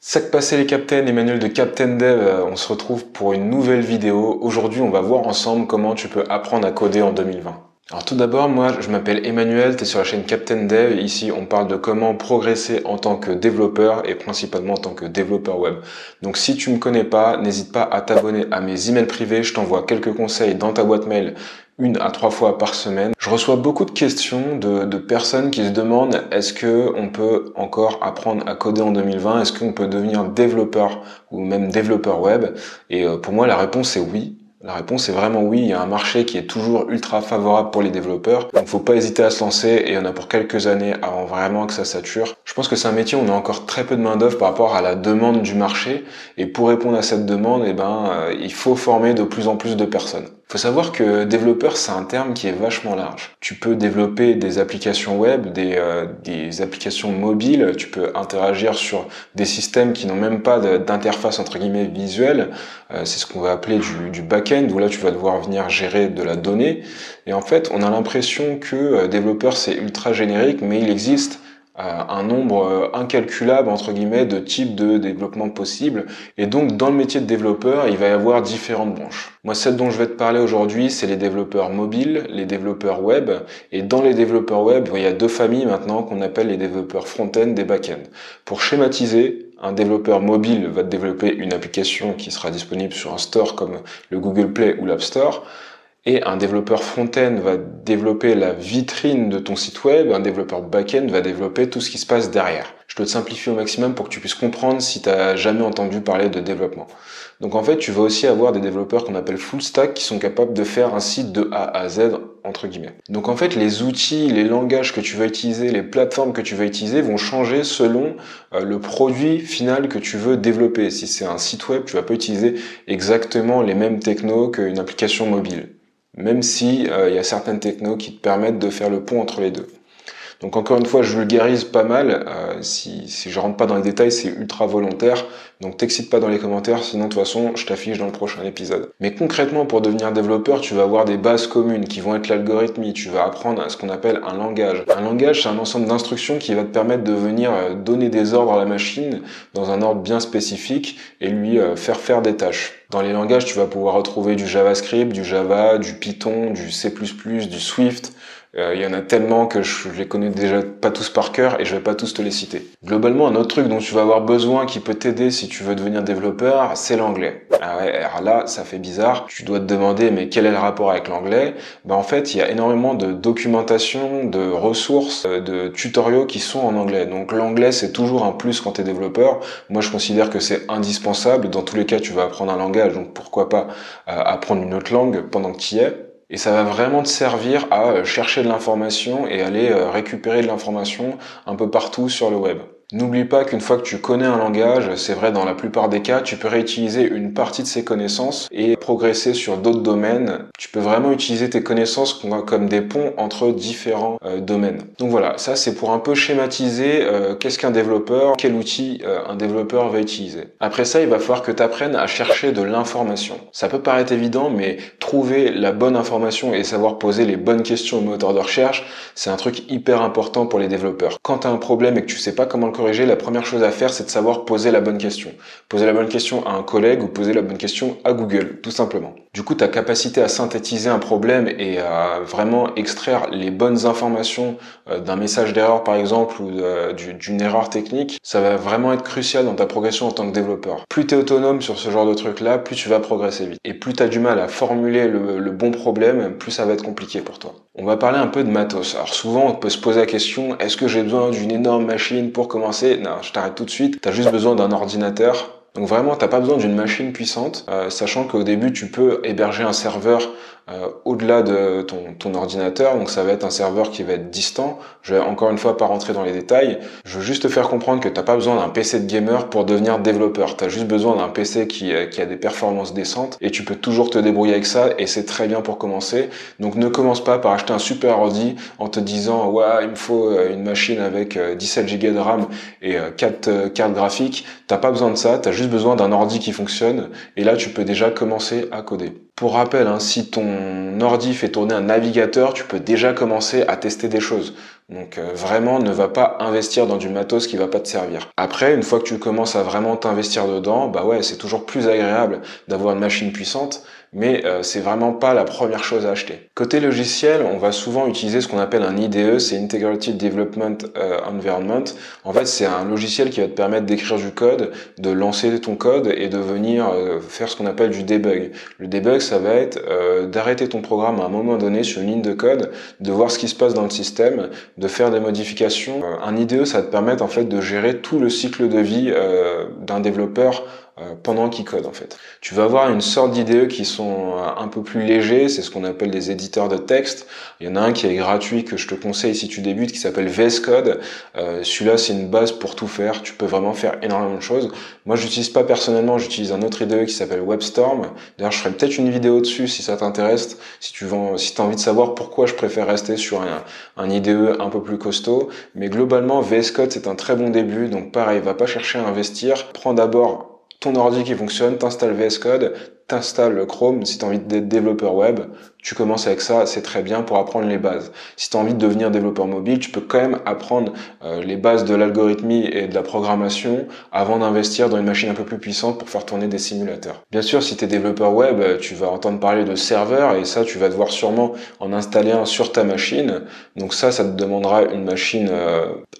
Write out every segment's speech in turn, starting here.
Sac passé les Captains, Emmanuel de Captain Dev, on se retrouve pour une nouvelle vidéo. Aujourd'hui, on va voir ensemble comment tu peux apprendre à coder en 2020. Alors tout d'abord, moi je m'appelle Emmanuel, tu es sur la chaîne Captain Dev. Ici, on parle de comment progresser en tant que développeur et principalement en tant que développeur web. Donc si tu me connais pas, n'hésite pas à t'abonner à mes emails privés. Je t'envoie quelques conseils dans ta boîte mail 1 à 3 fois par semaine. Je reçois beaucoup de questions de personnes qui se demandent est-ce que on peut encore apprendre à coder en 2020? Est-ce qu'on peut devenir développeur ou même développeur web? Et pour moi, la réponse est oui. La réponse est vraiment oui, il y a un marché qui est toujours ultra favorable pour les développeurs, donc faut pas hésiter à se lancer et il y en a pour quelques années avant vraiment que ça sature. Je pense que c'est un métier où on a encore très peu de main d'œuvre par rapport à la demande du marché et pour répondre à cette demande, il faut former de plus en plus de personnes. Il faut savoir que développeur, c'est un terme qui est vachement large. Tu peux développer des applications web, des applications mobiles, tu peux interagir sur des systèmes qui n'ont même pas d'interface entre guillemets visuelle. C'est ce qu'on va appeler du back-end, où là tu vas devoir venir gérer de la donnée. Et en fait, on a l'impression que développeur c'est ultra générique, mais il existe un nombre incalculable entre guillemets de types de développement possibles et donc dans le métier de développeur il va y avoir différentes branches. Moi celle dont je vais te parler aujourd'hui c'est les développeurs mobiles, les développeurs web et dans les développeurs web il y a deux familles maintenant qu'on appelle les développeurs front-end et back-end. Pour schématiser, un développeur mobile va développer une application qui sera disponible sur un store comme le Google Play ou l'App Store. Et un développeur front-end va développer la vitrine de ton site web, un développeur back-end va développer tout ce qui se passe derrière. Je te le simplifie au maximum pour que tu puisses comprendre si tu n'as jamais entendu parler de développement. Donc en fait, tu vas aussi avoir des développeurs qu'on appelle full stack qui sont capables de faire un site de A à Z, entre guillemets. Donc en fait, les outils, les langages que tu vas utiliser, les plateformes que tu vas utiliser vont changer selon le produit final que tu veux développer. Si c'est un site web, tu vas pas utiliser exactement les mêmes technos qu'une application mobile. Même si il y a certaines technos qui te permettent de faire le pont entre les deux. Donc encore une fois, je vulgarise pas mal. Si je rentre pas dans les détails, c'est ultra volontaire. Donc t'excite pas dans les commentaires, sinon de toute façon, je t'affiche dans le prochain épisode. Mais concrètement, pour devenir développeur, tu vas avoir des bases communes qui vont être l'algorithmie. Tu vas apprendre à ce qu'on appelle un langage. Un langage, c'est un ensemble d'instructions qui va te permettre de venir donner des ordres à la machine dans un ordre bien spécifique et lui faire des tâches. Dans les langages, tu vas pouvoir retrouver du JavaScript, du Java, du Python, du C++, du Swift. Il y en a tellement que je les connais déjà pas tous par cœur et je vais pas tous te les citer. Globalement, un autre truc dont tu vas avoir besoin qui peut t'aider si tu veux devenir développeur, c'est l'anglais. Alors là, ça fait bizarre. Tu dois te demander, mais quel est le rapport avec l'anglais? En fait, il y a énormément de documentation, de ressources, de tutoriaux qui sont en anglais. Donc l'anglais, c'est toujours un plus quand tu es développeur. Moi, je considère que c'est indispensable. Dans tous les cas, tu vas apprendre un langage, donc pourquoi pas apprendre une autre langue pendant que tu y es. Et ça va vraiment te servir à chercher de l'information et aller récupérer de l'information un peu partout sur le web. N'oublie pas qu'une fois que tu connais un langage, c'est vrai dans la plupart des cas, tu peux réutiliser une partie de ces connaissances et progresser sur d'autres domaines. Tu peux vraiment utiliser tes connaissances comme des ponts entre différents domaines. Donc voilà, ça c'est pour un peu schématiser qu'est-ce qu'un développeur, quel outil un développeur va utiliser. Après ça, il va falloir que tu apprennes à chercher de l'information. Ça peut paraître évident, mais trouver la bonne information et savoir poser les bonnes questions au moteur de recherche, c'est un truc hyper important pour les développeurs. Quand tu as un problème et que tu sais pas comment le corriger, la première chose à faire, c'est de savoir poser la bonne question. Poser la bonne question à un collègue ou poser la bonne question à Google, tout simplement. Du coup, ta capacité à synthétiser un problème et à vraiment extraire les bonnes informations d'un message d'erreur, par exemple, ou d'une erreur technique, ça va vraiment être crucial dans ta progression en tant que développeur. Plus tu es autonome sur ce genre de truc-là, plus tu vas progresser vite. Et plus tu as du mal à formuler le bon problème, plus ça va être compliqué pour toi. On va parler un peu de matos. Alors souvent, on peut se poser la question, est-ce que j'ai besoin d'une énorme machine pour commencer? Non, je t'arrête tout de suite. Tu as juste besoin d'un ordinateur. Donc vraiment, t'as pas besoin d'une machine puissante, sachant qu'au début, tu peux héberger un serveur au-delà de ton ordinateur. Donc ça va être un serveur qui va être distant. Je vais encore une fois pas rentrer dans les détails. Je veux juste te faire comprendre que t'as pas besoin d'un PC de gamer pour devenir développeur. T'as juste besoin d'un PC qui a des performances décentes et tu peux toujours te débrouiller avec ça et c'est très bien pour commencer. Donc ne commence pas par acheter un super ordi en te disant ouais, il me faut une machine avec 17 Go de RAM et 4 cartes graphiques. T'as pas besoin de ça, t'as juste besoin d'un ordi qui fonctionne et là tu peux déjà commencer à coder. Pour rappel, si ton ordi fait tourner un navigateur, tu peux déjà commencer à tester des choses. Donc vraiment, ne va pas investir dans du matos qui va pas te servir. Après, une fois que tu commences à vraiment t'investir dedans, bah ouais, c'est toujours plus agréable d'avoir une machine puissante, mais c'est vraiment pas la première chose à acheter. Côté logiciel, on va souvent utiliser ce qu'on appelle un IDE, c'est Integrated Development Environment. En fait, c'est un logiciel qui va te permettre d'écrire du code, de lancer ton code et de venir faire ce qu'on appelle du debug. Le debug, ça va être d'arrêter ton programme à un moment donné sur une ligne de code, de voir ce qui se passe dans le système, de faire des modifications. Un IDE, ça va te permettre en fait de gérer tout le cycle de vie d'un développeur pendant qu'il code en fait. Tu vas avoir une sorte d'IDE qui sont un peu plus légers, c'est ce qu'on appelle des éditeurs de texte. Il y en a un qui est gratuit que je te conseille si tu débutes qui s'appelle VS Code. Celui-là c'est une base pour tout faire, tu peux vraiment faire énormément de choses. Moi j'utilise pas personnellement, j'utilise un autre IDE qui s'appelle WebStorm. D'ailleurs je ferai peut-être une vidéo dessus si ça t'intéresse, si tu as envie de savoir pourquoi je préfère rester sur un IDE un peu plus costaud. Mais globalement VS Code c'est un très bon début, donc pareil, va pas chercher à investir, prends d'abord ton ordi qui fonctionne, t'installes VS Code, t'installes Chrome, si tu as envie d'être développeur web, tu commences avec ça, c'est très bien pour apprendre les bases. Si tu as envie de devenir développeur mobile, tu peux quand même apprendre les bases de l'algorithmie et de la programmation avant d'investir dans une machine un peu plus puissante pour faire tourner des simulateurs. Bien sûr, si tu es développeur web, tu vas entendre parler de serveurs et ça, tu vas devoir sûrement en installer un sur ta machine. Donc ça te demandera une machine,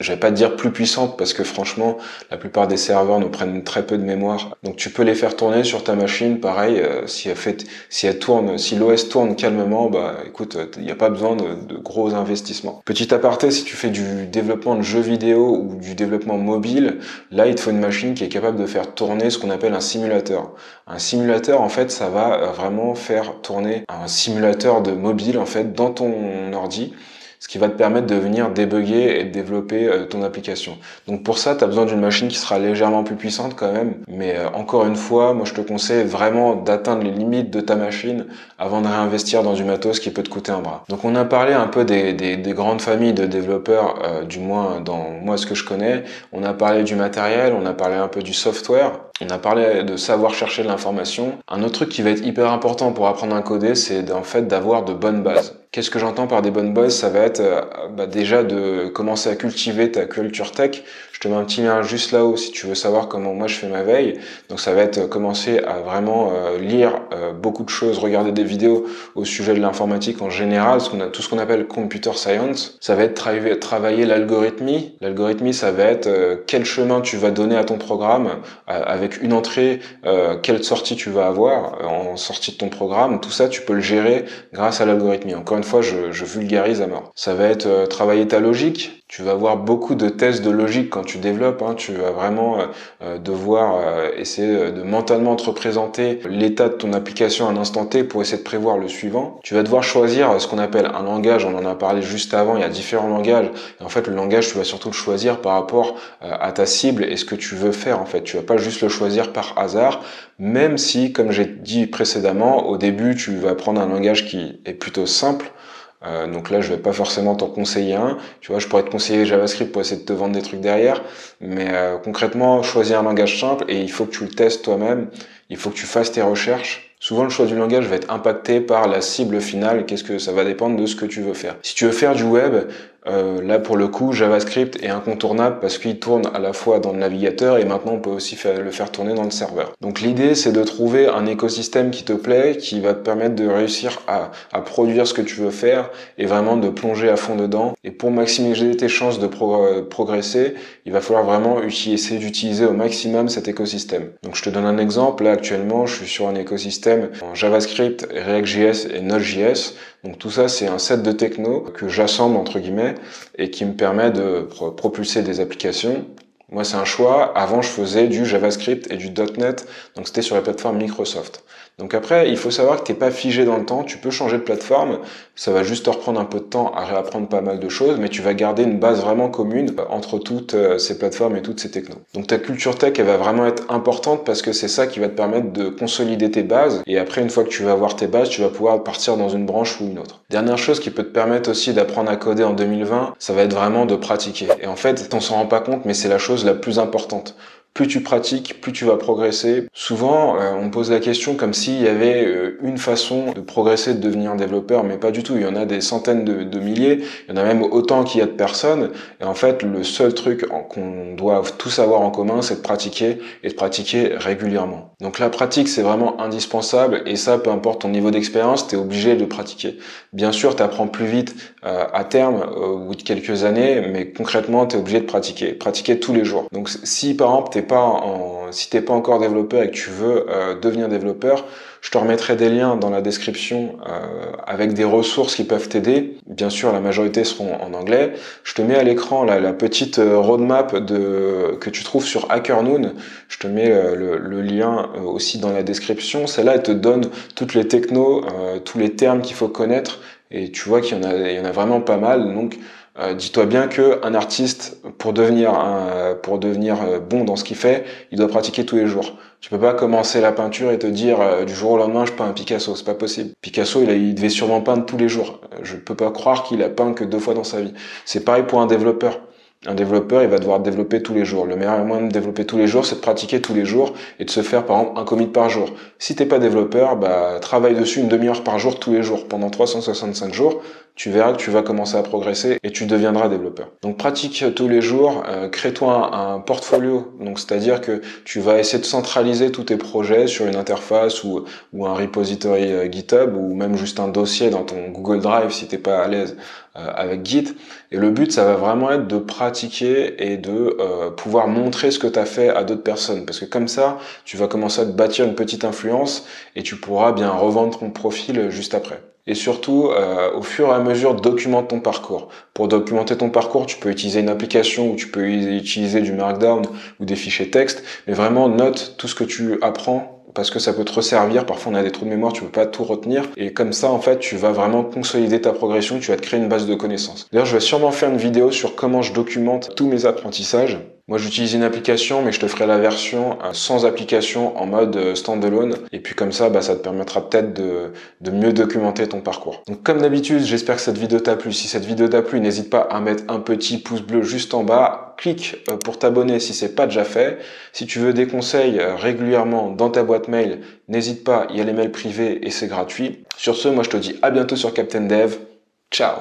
je vais pas te dire plus puissante parce que franchement, la plupart des serveurs nous prennent très peu de mémoire. Donc tu peux les faire tourner sur ta machine, pareil, si l'OS tourne calmement, bah écoute, il n'y a pas besoin de gros investissements. Petit aparté, si tu fais du développement de jeux vidéo ou du développement mobile, là il te faut une machine qui est capable de faire tourner ce qu'on appelle un simulateur. Un simulateur, en fait, ça va vraiment faire tourner un simulateur de mobile en fait dans ton ordi, ce qui va te permettre de venir débugger et de développer ton application. Donc pour ça, tu as besoin d'une machine qui sera légèrement plus puissante quand même, mais encore une fois, moi je te conseille vraiment d'atteindre les limites de ta machine avant de réinvestir dans du matos qui peut te coûter un bras. Donc on a parlé un peu des grandes familles de développeurs, du moins dans moi ce que je connais, on a parlé du matériel, on a parlé un peu du software, on a parlé de savoir chercher de l'information. Un autre truc qui va être hyper important pour apprendre à coder, c'est en fait d'avoir de bonnes bases. Qu'est-ce que j'entends par des bonnes bases? Ça va être déjà de commencer à cultiver ta culture tech. Je te mets un petit lien juste là-haut si tu veux savoir comment moi je fais ma veille. Donc ça va être commencer à vraiment lire beaucoup de choses, regarder des vidéos au sujet de l'informatique en général, tout ce qu'on appelle computer science. Ça va être travailler l'algorithmie. L'algorithmie, ça va être quel chemin tu vas donner à ton programme avec une entrée, quelle sortie tu vas avoir en sortie de ton programme. Tout ça, tu peux le gérer grâce à l'algorithmie. Encore une fois, je vulgarise à mort. Ça va être travailler ta logique. Tu vas avoir beaucoup de tests de logique quand tu développes. Tu vas vraiment devoir essayer de mentalement te représenter l'état de ton application à un instant T pour essayer de prévoir le suivant. Tu vas devoir choisir ce qu'on appelle un langage. On en a parlé juste avant. Il y a différents langages. Et en fait, le langage, tu vas surtout le choisir par rapport à ta cible et ce que tu veux faire. En fait, tu vas pas juste le choisir par hasard. Même si, comme j'ai dit précédemment, au début, tu vas prendre un langage qui est plutôt simple. Donc là, je vais pas forcément t'en conseiller un. Tu vois, je pourrais te conseiller JavaScript pour essayer de te vendre des trucs derrière. Mais concrètement, choisis un langage simple et il faut que tu le testes toi-même. Il faut que tu fasses tes recherches. Souvent, le choix du langage va être impacté par la cible finale. Qu'est-ce que ça va dépendre de ce que tu veux faire. Si tu veux faire du web, là pour le coup, JavaScript est incontournable parce qu'il tourne à la fois dans le navigateur et maintenant on peut aussi le faire tourner dans le serveur. Donc l'idée c'est de trouver un écosystème qui te plaît, qui va te permettre de réussir à produire ce que tu veux faire et vraiment de plonger à fond dedans. Et pour maximiser tes chances de progresser, il va falloir vraiment essayer d'utiliser au maximum cet écosystème. Donc je te donne un exemple, là actuellement je suis sur un écosystème en JavaScript, React.js et Node.js. Donc tout ça, c'est un set de techno que j'assemble entre guillemets et qui me permet de propulser des applications. Moi, c'est un choix. Avant, je faisais du JavaScript et du .NET, donc c'était sur la plateforme Microsoft. Donc après, il faut savoir que t'es pas figé dans le temps, tu peux changer de plateforme, ça va juste te reprendre un peu de temps à réapprendre pas mal de choses, mais tu vas garder une base vraiment commune entre toutes ces plateformes et toutes ces technos. Donc ta culture tech, elle va vraiment être importante parce que c'est ça qui va te permettre de consolider tes bases, et après, une fois que tu vas avoir tes bases, tu vas pouvoir partir dans une branche ou une autre. Dernière chose qui peut te permettre aussi d'apprendre à coder en 2020, ça va être vraiment de pratiquer. Et en fait, on s'en rend pas compte, mais c'est la chose la plus importante. Plus tu pratiques, plus tu vas progresser. Souvent, on me pose la question comme s'il y avait une façon de progresser, de devenir un développeur, mais pas du tout. Il y en a des centaines de milliers, il y en a même autant qu'il y a de personnes. Et en fait, le seul truc qu'on doit tous avoir en commun, c'est de pratiquer et de pratiquer régulièrement. Donc la pratique, c'est vraiment indispensable et ça, peu importe ton niveau d'expérience, tu es obligé de pratiquer. Bien sûr, tu apprends plus vite à terme, au bout de quelques années, mais concrètement, tu es obligé de pratiquer tous les jours. Donc si par exemple, si t'es pas encore développeur et que tu veux devenir développeur, je te remettrai des liens dans la description avec des ressources qui peuvent t'aider. Bien sûr, la majorité seront en anglais. Je te mets à l'écran la petite roadmap que tu trouves sur HackerNoon. Je te mets le lien aussi dans la description. Celle-là, elle te donne toutes les technos, tous les termes qu'il faut connaître. Et tu vois qu'il y en a vraiment pas mal. Donc, dis-toi bien que un artiste, pour devenir bon dans ce qu'il fait, il doit pratiquer tous les jours. Tu peux pas commencer la peinture et te dire du jour au lendemain je peins un Picasso, c'est pas possible. Picasso, il devait sûrement peindre tous les jours. Je peux pas croire qu'il a peint que 2 fois dans sa vie. C'est pareil pour un développeur. Un développeur, il va devoir développer tous les jours. Le meilleur moyen de développer tous les jours, c'est de pratiquer tous les jours et de se faire par exemple un commit par jour. Si t'es pas développeur, travaille dessus une demi-heure par jour tous les jours pendant 365 jours. Tu verras que tu vas commencer à progresser et tu deviendras développeur. Donc pratique tous les jours, crée-toi un portfolio. Donc c'est-à-dire que tu vas essayer de centraliser tous tes projets sur une interface ou un repository GitHub ou même juste un dossier dans ton Google Drive si t'es pas à l'aise avec Git. Et le but, ça va vraiment être de pratiquer et de pouvoir montrer ce que tu as fait à d'autres personnes. Parce que comme ça, tu vas commencer à te bâtir une petite influence et tu pourras bien revendre ton profil juste après. Et surtout, au fur et à mesure, documente ton parcours. Pour documenter ton parcours, tu peux utiliser une application ou tu peux utiliser du Markdown ou des fichiers texte. Mais vraiment, note tout ce que tu apprends parce que ça peut te resservir. Parfois, on a des trous de mémoire, tu peux pas tout retenir. Et comme ça, en fait, tu vas vraiment consolider ta progression, tu vas te créer une base de connaissances. D'ailleurs, je vais sûrement faire une vidéo sur comment je documente tous mes apprentissages. Moi, j'utilise une application, mais je te ferai la version sans application en mode standalone. Et puis comme ça, ça te permettra peut-être de mieux documenter ton parcours. Donc comme d'habitude, j'espère que cette vidéo t'a plu. Si cette vidéo t'a plu, n'hésite pas à mettre un petit pouce bleu juste en bas. Clique pour t'abonner si c'est pas déjà fait. Si tu veux des conseils régulièrement dans ta boîte mail, n'hésite pas, il y a les mails privés et c'est gratuit. Sur ce, moi je te dis à bientôt sur Captain Dev. Ciao!